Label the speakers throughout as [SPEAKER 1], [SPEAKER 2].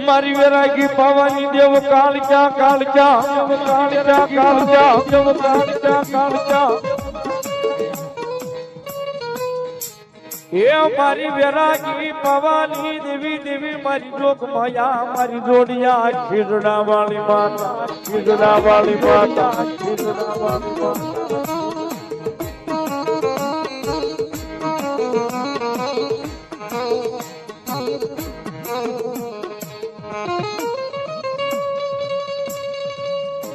[SPEAKER 1] મારી વેરાગી પાવાની દેવ કાળજા કાળજા કાળજા કાળજા દેવ કાળજા કાળજા એ મારી વેરાગી પાવાની દેવી દેવી મારી જોગ માયા મારી જોડિયા ખીરડા વાળી માતા ખીરડા વાળી માતા ખીરડા વાળી માતા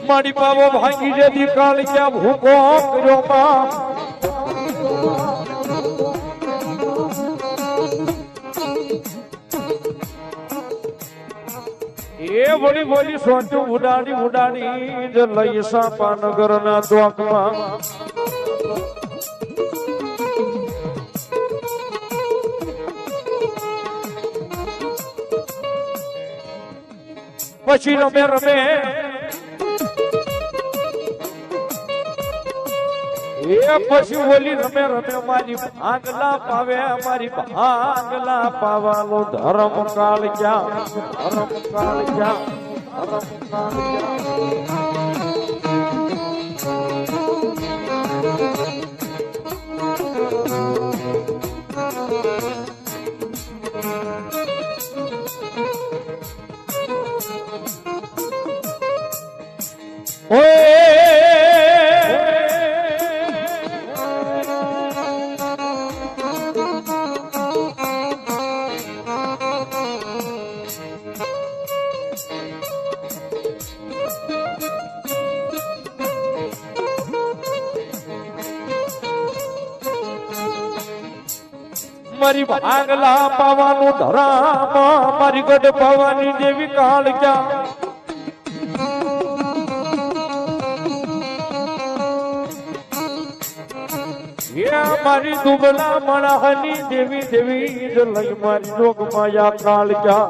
[SPEAKER 1] મારી પાવો ભાંગી જેથી કાળજા ભૂકો કર્યો માં એ વળી બોલી સોચું ઉડાડી ઉડાડી જ લઈ સાપાનગર ના દ્વાકમાં પછી રમે રમે એ પછી બોલી રમે રમે મારી ભાંગલા પાવે મારી ભાંગલા પાવાનો ધર્મ કાળજા ધર્મ કાળજા ધર્મ કાળજા મારી ભાંગલા પાવાનું ધરામ મારી ગઢ પાવાની દેવી કાળજા મારી દુબલા મણાહની દેવી દેવી લઈ મારી જોગ માયા કાળજા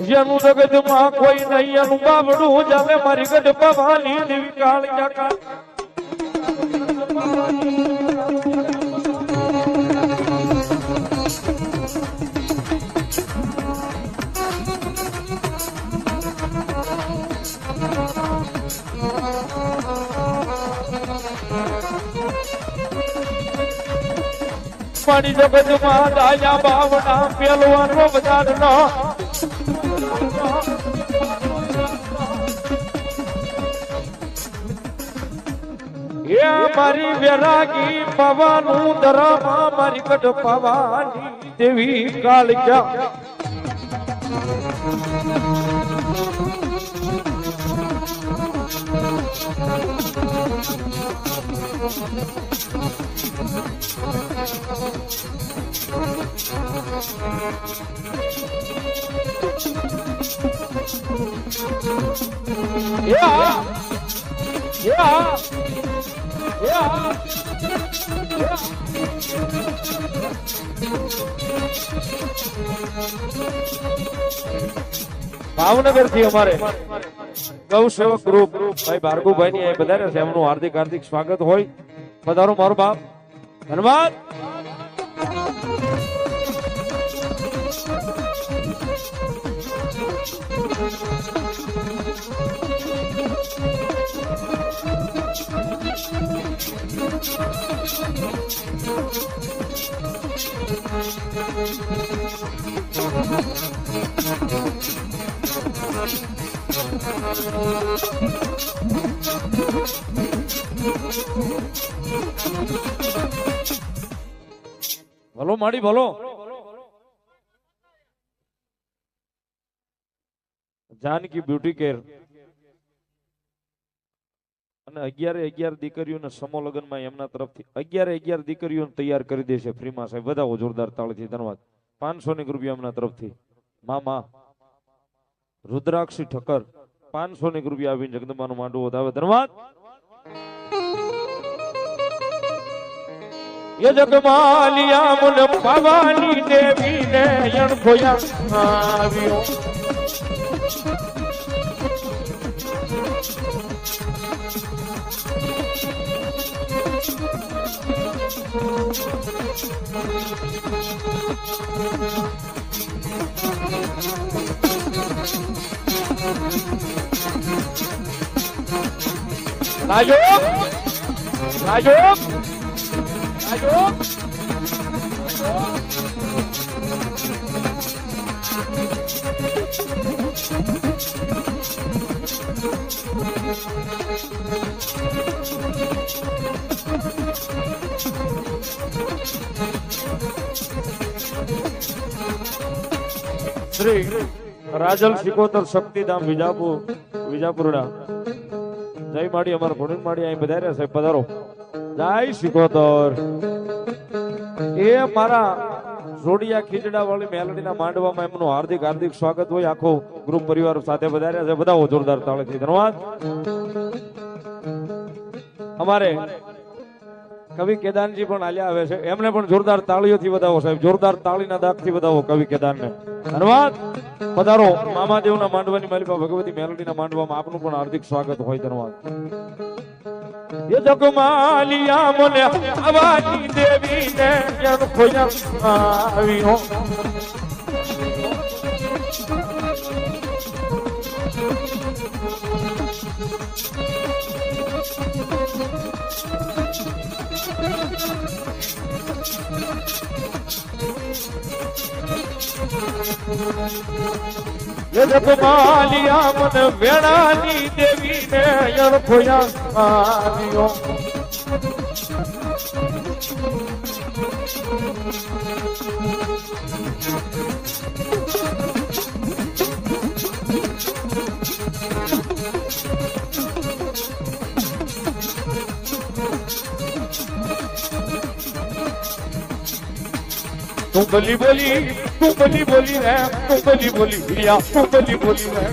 [SPEAKER 1] જેનું જગતમાં કોઈ નહીં એનું બાબડું જામે મારી ગઢ પાવાની દેવી કાળજા મારી જગતમાં દાયા બાવડા પેલવાનો બજારનો એ મારી વેરાગી પવાનું દરામાં મારી ગઢ પવાની દેવી કાળજા ભાવનગર થી અમારે ગૌ સેવક ગ્રુપ ભાઈ ભાર્ગવભાઈ ની બધા છે એમનું હાર્દિક હાર્દિક સ્વાગત હોય પધારો મારો બાપ ધન્યવાદ ભલો માડી ભલો જાનકી બ્યુટી કેર અને 11 દીકરીઓને સમો લગ્નમાં એમના તરફથી 11 દીકરીઓને તૈયાર કરી દેશે ફ્રીમાં સાહેબ વધાવો જોરદાર તાળીથી ધન્યવાદ 500 રૂપિયા એમના તરફથી મામા રુદ્રાક્ષી ઠક્કર 500 રૂપિયા આવીને જગદંબાનું માંડવું વધાવે ધન્યવાદ એ જગમાલિયા મુન પાવાની દેવીને અણખોયા આવ્યો રાજુ રાજુ રાજુ શ્રી રાજલ શિકોતર શક્તિધામ વિજાપુરડા જય માડી અમારા ભણુન માડી અહીં પધાર્યા સાહેબ પધારો જય શિકોતર એ મારા જોડિયા ખીજડા વાળી મેલડીના માંડવામાં એમનું હાર્દિક હાર્દિક સ્વાગત હોય આખો ગ્રુપ પરિવાર સાથે પધાર્યા છે બધા જોરદાર તાળીથી ધન્યવાદ અમારે કવિ કેદાનજી પણ આલ્યા આવે છે એમને પણ જોરદાર તાળીઓથી વધાવો સાહેબ જોરદાર તાળીના દાગથી વધાવો કવિ કેદાનને ધન્યવાદ પધારો મામાદેવના માંડવાની માલિકા ભગવતી મેલડીના માંડવામાં આપનું પણ હાર્દિક સ્વાગત હોય ધન્યવાદ એ જગમાલિયા મને આવાની દેવીને અણખોયા આવ્યો એ જગમાલિયા મને વેણાની દેવીને અણખોયા આવ્યો તું બલી બોલી રે તું બલી બોલી ભૈયા તું બલી બોલી રે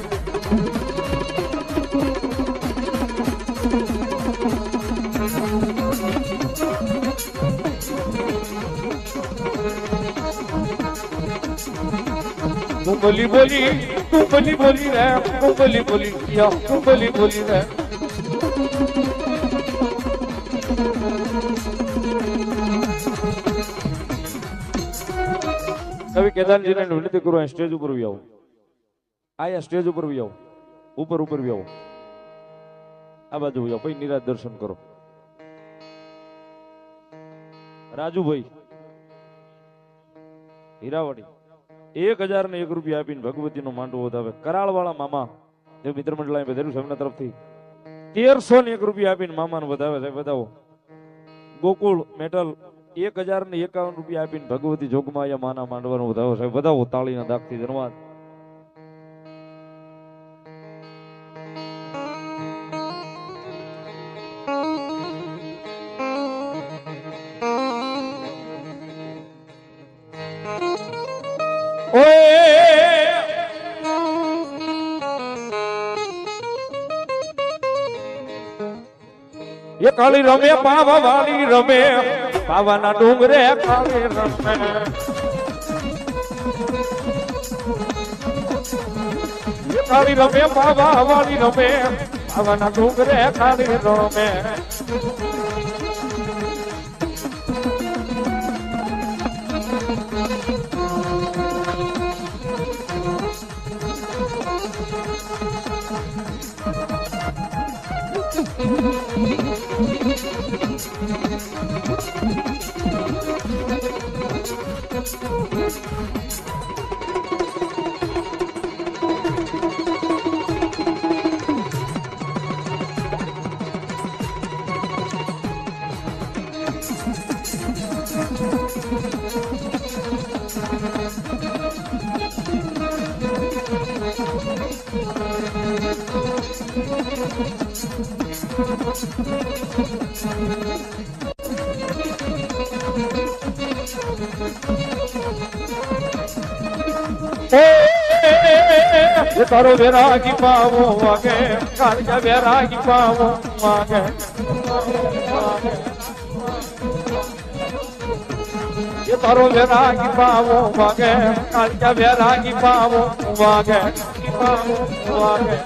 [SPEAKER 1] તું બલી બોલી રે તું બલી બોલી ભૈયા તું બલી બોલી રે કવિ કેદાનજીને વિનંતી કરું સ્ટેજ ઉપર બી આવો આયા સ્ટેજ ઉપર બી આવો ઉપર બી આવો આ બાજુ બી આવો પછી નિરાજ દર્શન કરો રાજુભાઈ હીરાવાડી 1001 રૂપિયા આપીને ભગવતીનો માંડવો વધાવે કરાળ વાળા મામા જે મિત્ર મંડળ બધેલું છે એમના તરફથી 1301 રૂપિયા આપીને મામાને વધાવે છે વધાવો ગોકુળ મેટલ 1051 રૂપિયા આપીને ભગવતી જોગમાયા માના માંડવાનો વધાવો છે વધાવો તાળીના દાગથી ધન્યવાદ એ કાળી રમે પાવા વાળી રમે પાવાના ડુંગરે કાળી રમે એ કાળી રમે પાવા વાળી રમે પાવાના ડુંગરે કાળી રમે તારો વેરાગી પાવો વાગે કાળજા વેરાગી પાવો વાગે એ તારો વેરાગી પાવો વાગે કાળિયા વેરાગી પાવો વાગે પાવો વાગે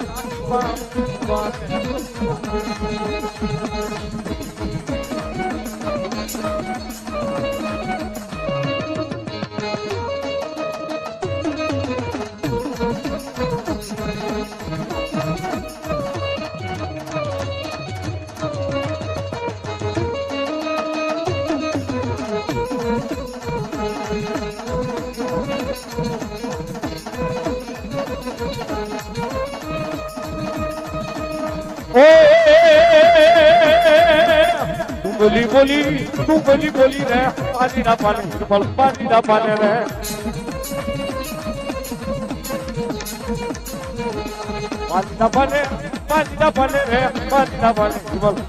[SPEAKER 1] બોલી બોલી તું બોલી બોલી રે પાણી ના પાણી પાણી ના પાણી રે પાણી ના પાણી રે પાણી ના પાણી